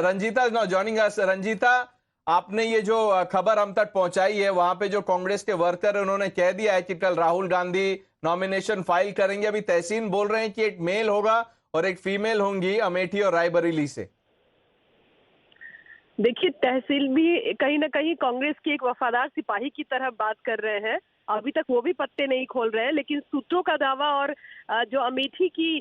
Ranjita is now joining us. Ranjita, आपने ये जो खबर हम तक पहुंचाई है, वहां पे जो कांग्रेस के वर्कर है उन्होंने कह दिया है कि कल राहुल गांधी नॉमिनेशन फाइल करेंगे। अभी तहसीन बोल रहे हैं कि एक मेल होगा और एक फीमेल होंगी अमेठी और रायबरेली से। देखिए, तहसील भी कहीं ना कहीं कांग्रेस की एक वफादार सिपाही की तरह बात कर रहे हैं। अभी तक वो भी पत्ते नहीं खोल रहे हैं, लेकिन सूत्रों का दावा और जो अमेठी की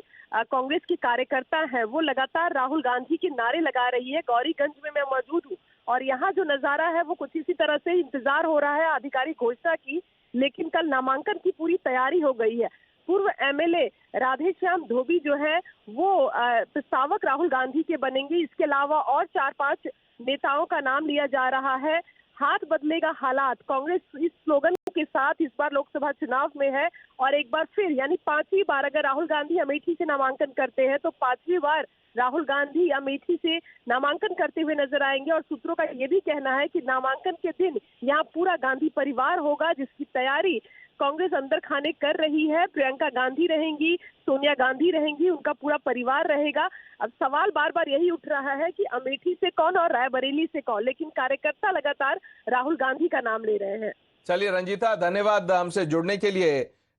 कांग्रेस की कार्यकर्ता है वो लगातार राहुल गांधी के नारे लगा रही है। गौरीगंज में मैं मौजूद हूँ और यहाँ जो नजारा है वो कुछ इसी तरह से इंतजार हो रहा है आधिकारिक घोषणा की, लेकिन कल नामांकन की पूरी तैयारी हो गई है। पूर्व एमएलए राधेश्याम धोबी जो है वो प्रस्तावक राहुल गांधी के बनेंगे। इसके अलावा और 4-5 नेताओं का नाम लिया जा रहा है। हाथ बदलेगा हालात, कांग्रेस इस स्लोगन के साथ इस बार लोकसभा चुनाव में है और एक बार फिर यानी 5वीं बार अगर राहुल गांधी अमेठी से नामांकन करते हैं तो 5वीं बार राहुल गांधी अमेठी से नामांकन करते हुए नजर आएंगे। और सूत्रों का ये भी कहना है कि नामांकन के दिन यहाँ पूरा गांधी परिवार होगा, जिसकी तैयारी कांग्रेस अंदर खाने कर रही है। प्रियंका गांधी रहेंगी, सोनिया गांधी रहेंगी, उनका पूरा परिवार रहेगा। अब सवाल बार बार यही उठ रहा है कि अमेठी से कौन और रायबरेली से कौन, लेकिन कार्यकर्ता लगातार राहुल गांधी का नाम ले रहे हैं। चलिए रंजीता, धन्यवाद हमसे जुड़ने के लिए।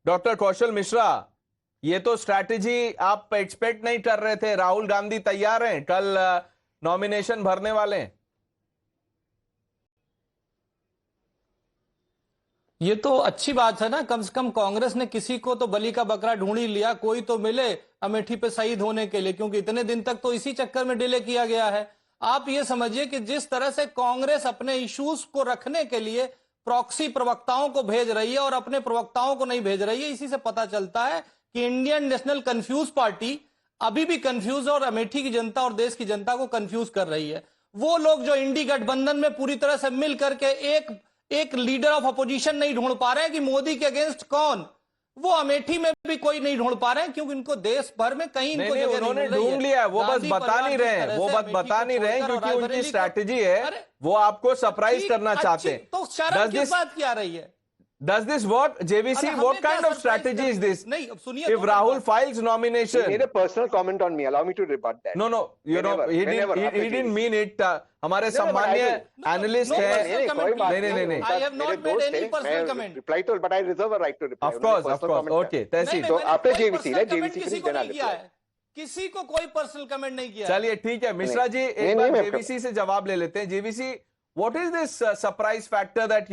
डॉक्टर कौशल मिश्रा, ये तो स्ट्रैटेजी आप एक्सपेक्ट नहीं कर रहे थे। राहुल गांधी तैयार हैं, कल नॉमिनेशन भरने वाले हैं। ये तो अच्छी बात है ना, कम से कम कांग्रेस ने किसी को तो बलि का बकरा ढूंढ ही लिया, कोई तो मिले अमेठी पे शहीद होने के लिए, क्योंकि इतने दिन तक तो इसी चक्कर में डिले किया गया है। आप ये समझिए कि जिस तरह से कांग्रेस अपने इश्यूज को रखने के लिए प्रॉक्सी प्रवक्ताओं को भेज रही है और अपने प्रवक्ताओं को नहीं भेज रही है, इसी से पता चलता है कि इंडियन नेशनल कंफ्यूज पार्टी अभी भी कंफ्यूज और अमेठी की जनता और देश की जनता को कंफ्यूज कर रही है। वो लोग जो इंडी गठबंधन में पूरी तरह से मिल करके एक लीडर ऑफ अपोजिशन नहीं ढूंढ पा रहे हैं कि मोदी के अगेंस्ट कौन, वो अमेठी में भी कोई नहीं ढूंढ पा रहे हैं, क्योंकि इनको देश भर में कहीं इनको जगह उन्होंने ढूंढ लिया है, वो बस बता नहीं रहे हैं, वो बस बता नहीं रहे हैं क्योंकि उनकी स्ट्रैटेजी है, वो आपको सरप्राइज करना चाहते हैं। तो शर्म किस बात की आ रही है? Does this work, JVC? What kind of strategy is this? If Rahul files nomination, he made a personal comment on me. Allow me to rebut that. No, you know, he didn't mean it. हमारे सम्मानीय analyst हैं। नहीं। I have not made any personal comment. Reply to, but I reserve a right to reply. Of course. Okay, तहसील। तो आपने JVC ले, JVC किसी को नहीं किया है, किसी को कोई पर्सनल कमेंट नहीं किया। चलिए ठीक है मिश्रा जी, एक बार JVC से जवाब ले लेते हैं। JVC, what is this surprise factor that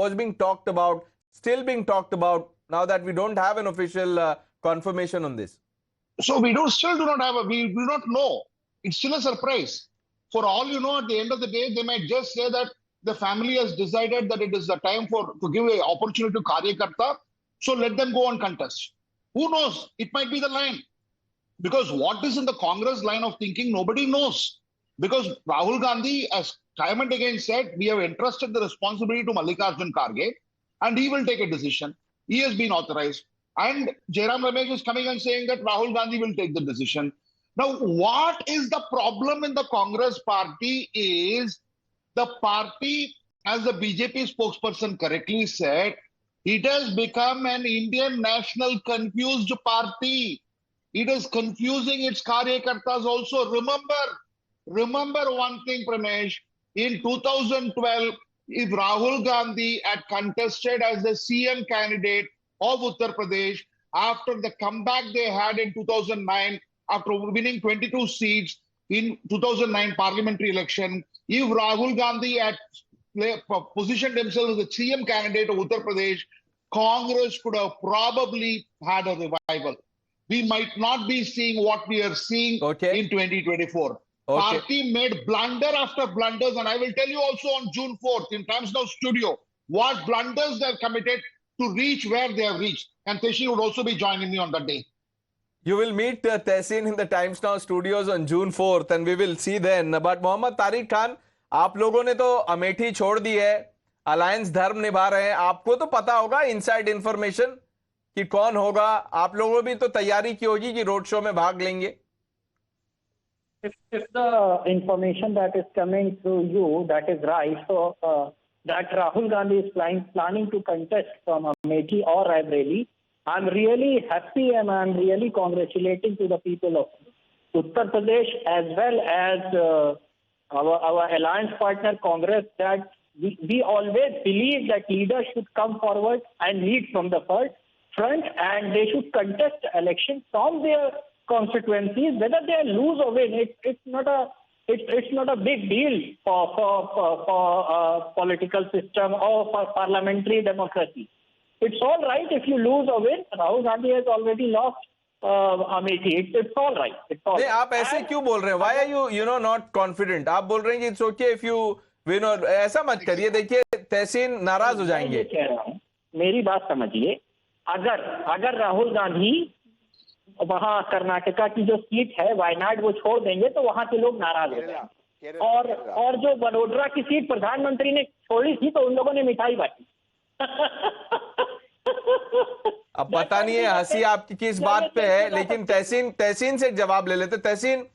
was being talked about, still being talked about, now that we don't have an official confirmation on this? So we still do not have we do not know. It's still a surprise. For all you know, at the end of the day, they might just say that the family has decided that it is the time to give an opportunity to Karyakarta, so let them go and contest. Who knows? It might be the line. Because what is in the Congress line of thinking, nobody knows. Because Rahul Gandhi, as time and again said, we have entrusted the responsibility to Mallikarjun Kharge, and he will take a decision. He has been authorized. And Jairam Ramesh is coming and saying that Rahul Gandhi will take the decision. Now, what is the problem in the Congress party is the party, as the BJP spokesperson correctly said, it has become an Indian national confused party. It is confusing its Karyakartas also. Remember one thing, Pramesh, in 2012, if Rahul Gandhi had contested as the CM candidate of Uttar Pradesh, after the comeback they had in 2009, after winning 22 seats in 2009 parliamentary election, if Rahul Gandhi had positioned himself as the CM candidate of Uttar Pradesh, Congress could have probably had a revival. We might not be seeing what we are seeing in 2024. Party made blunder after blunders, and I will tell you also on June 4th in Times Now studio what blunders they have committed to reach where they have reached. And Teshin would also be joining me on that day. You will meet Tehsin in the Times Now studios on June 4th and we will see then. But Mohammad Tariq Khan, आप लोगों ने तो अमेठी छोड़ दी है, alliance धर्म निभा रहे हैं, आपको तो पता होगा इनसाइड इंफॉर्मेशन कि कौन होगा। आप लोगों भी तो तैयारी की होगी कि रोड शो में भाग लेंगे। If the information that is coming through you, that is right, so that Rahul Gandhi is planning to contest from Amethi or Raebareli, I'm really happy and I'm really congratulating to the people of Uttar Pradesh as well as our alliance partner Congress that we always believe that leaders should come forward and lead from the front, and they should contest elections from their constituencies, whether they lose or win. It's not a big deal for political system or for parliamentary democracy. It's all right if you lose or win. Rahul Gandhi has already lost Amethi. It's all right. It's all नहीं, right. आप ऐसे क्यों बोल रहे हैं? Why are you not confident? आप बोल रहे हैं कि it's okay if you win or ऐसा मत करिए. देखिए तहसीन नाराज हो जाएंगे. मैं ये कह रहा हूं, मेरी बात समझिए. अगर राहुल गांधी वहां कर्नाटका की जो सीट है वायनाड वो छोड़ देंगे तो वहां के लोग नाराज हो जाएंगे. और जो वडोदरा की सीट प्रधानमंत्री ने छोड़ी थी तो उन लोगों ने मिठाई बांटी. अब पता नहीं है हंसी आपकी किस बात पे है, लेकिन तहसीन से एक जवाब ले लेते. तहसीन,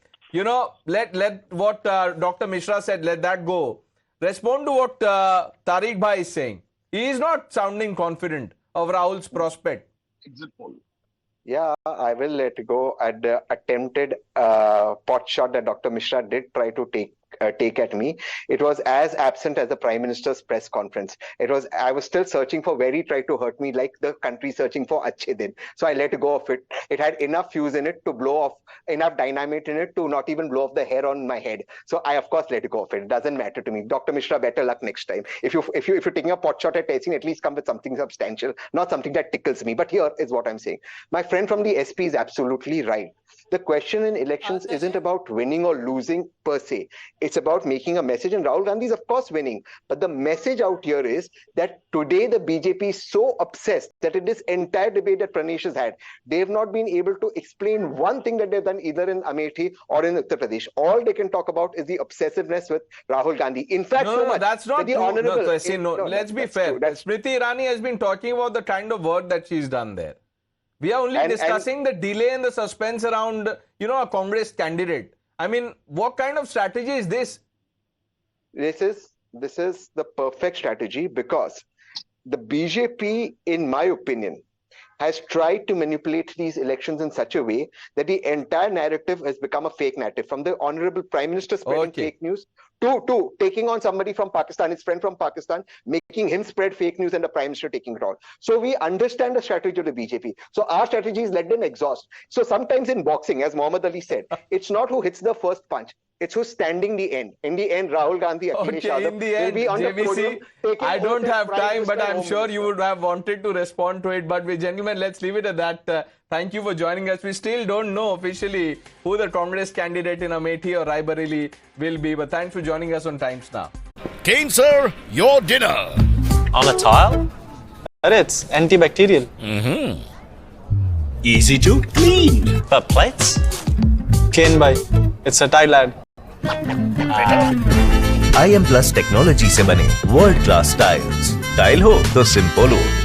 let what Dr. Mishra said, let that go. Respond to what Tariq Bhai is saying. He is not sounding confident of Rahul's prospect. Exit poll. Yeah, I will let go at the attempted pot shot that Dr. Mishra did try to take at me. It was as absent as the Prime Minister's press conference. I was still searching for where he tried to hurt me, like the country searching for Achhe Din. So I let go of it. It had enough fuse in it to blow off, enough dynamite in it to not even blow off the hair on my head. So I of course let go of it. It doesn't matter to me. Dr. Mishra, better luck next time. If you're taking a pot shot at Tehseen, at least come with something substantial, not something that tickles me. But here is what I'm saying. My friend from the SP is absolutely right. The question in elections isn't about winning or losing per se. It's about making a message, and Rahul Gandhi is of course winning. But the message out here is that today the BJP is so obsessed that in this entire debate that Pranesh has had, they have not been able to explain one thing that they've done either in Amethi or in Uttar Pradesh. All they can talk about is the obsessiveness with Rahul Gandhi. In fact, No, that's not true. Let's be fair. True. Smriti Irani has been talking about the kind of work that she's done there. We are only discussing the delay and the suspense around, a Congress candidate. I mean, what kind of strategy is this? This is the perfect strategy because the BJP, in my opinion, has tried to manipulate these elections in such a way that the entire narrative has become a fake narrative. From the Honorable Prime Minister spreading fake news to taking on somebody from Pakistan, his friend from Pakistan, making him spread fake news and the Prime Minister taking it on. So we understand the strategy of the BJP. So our strategy is let them exhaust. So sometimes in boxing, as Muhammad Ali said, it's not who hits the first punch. It's who's standing the end. In the end, Rahul Gandhi, Akhilesh Yadav in the end, will be on JVC, the podium. I don't have time, but I'm sure you would have wanted to respond to it. But gentlemen, let's leave it at that. Thank you for joining us. We still don't know officially who the Congress candidate in Amethi or Raebareli will be. But thanks for joining us on Times Now. Kane, sir, your dinner. On a tile? It's antibacterial. Easy to clean. But plates? Kane bhai, it's a tile ad. IM Plus technology से बने world class tiles. Tile हो तो simple हो.